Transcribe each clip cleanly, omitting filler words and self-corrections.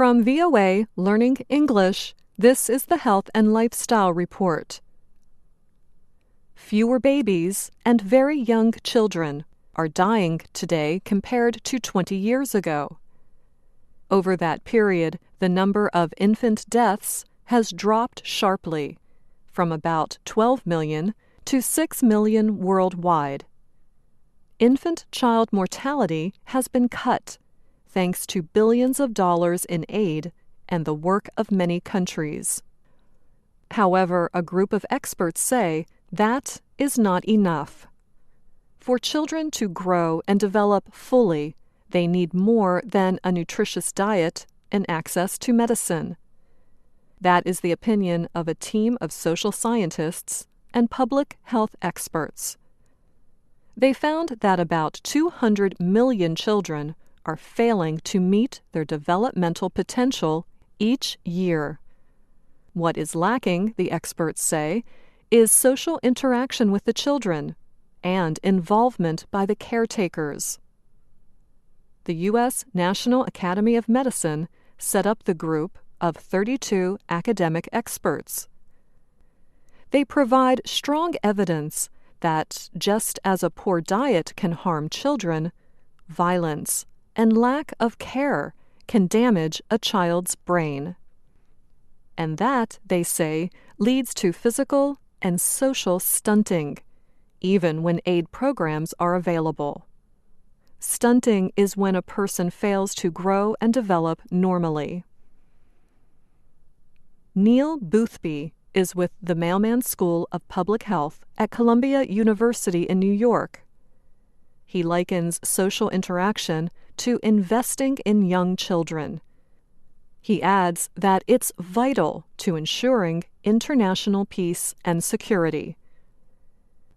From VOA Learning English, this is the Health and Lifestyle Report. Fewer babies and very young children are dying today compared to 20 years ago. Over that period, the number of infant deaths has dropped sharply, from about 12 million to 6 million worldwide. Infant child mortality has been cut, thanks to billions of dollars in aid and the work of many countries. However, a group of experts say that is not enough. For children to grow and develop fully, they need more than a nutritious diet and access to medicine. That is the opinion of a team of social scientists and public health experts. They found that about 200 million children are failing to meet their developmental potential each year. What is lacking, the experts say, is social interaction with the children and involvement by the caretakers. The U.S. National Academy of Medicine set up the group of 32 academic experts. They provide strong evidence that just as a poor diet can harm children, violence and lack of care can damage a child's brain. And that, they say, leads to physical and social stunting, even when aid programs are available. Stunting is when a person fails to grow and develop normally. Neil Boothby is with the Mailman School of Public Health at Columbia University in New York. He likens social interaction to investing in young children. He adds that it's vital to ensuring international peace and security.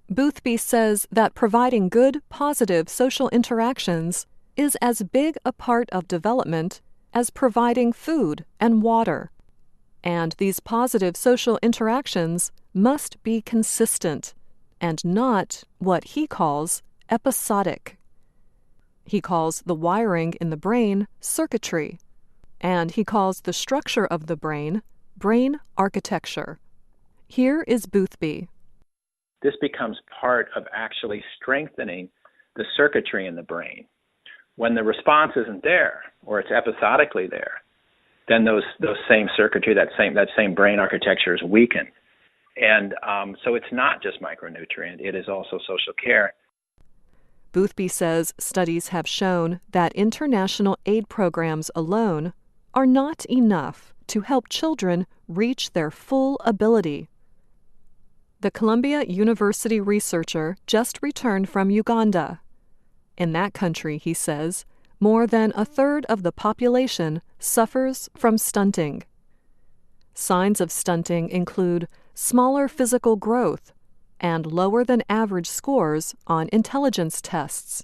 Boothby says that providing good, positive social interactions is as big a part of development as providing food and water. And these positive social interactions must be consistent and not what he calls episodic. He calls the wiring in the brain circuitry, and he calls the structure of the brain architecture. Here is Boothby. This becomes part of actually strengthening the circuitry in the brain. When the response isn't there, or it's episodically there, then those same circuitry, that same brain architecture is weakened. And so it's not just micronutrient, it is also social care. Boothby says studies have shown that international aid programs alone are not enough to help children reach their full ability. The Columbia University researcher just returned from Uganda. In that country, he says, more than a third of the population suffers from stunting. Signs of stunting include smaller physical growth and lower than average scores on intelligence tests.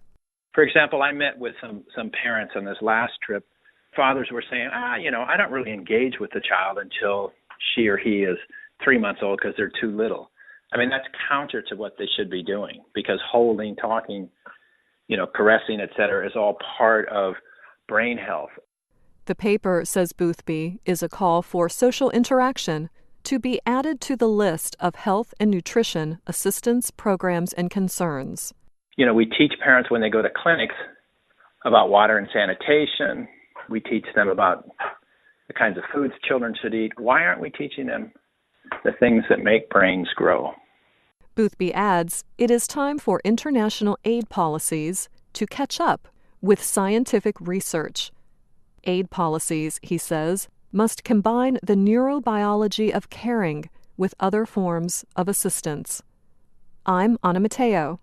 For example, I met with some parents on this last trip. Fathers were saying, I don't really engage with the child until she or he is 3 months old because they're too little. I mean, that's counter to what they should be doing, because holding, talking, caressing, etc., is all part of brain health. The paper, says Boothby, is a call for social interaction to be added to the list of health and nutrition assistance programs and concerns. We teach parents when they go to clinics about water and sanitation. We teach them about the kinds of foods children should eat. Why aren't we teaching them the things that make brains grow? Boothby adds, it is time for international aid policies to catch up with scientific research. Aid policies, he says, must combine the neurobiology of caring with other forms of assistance. I'm Anna Mateo.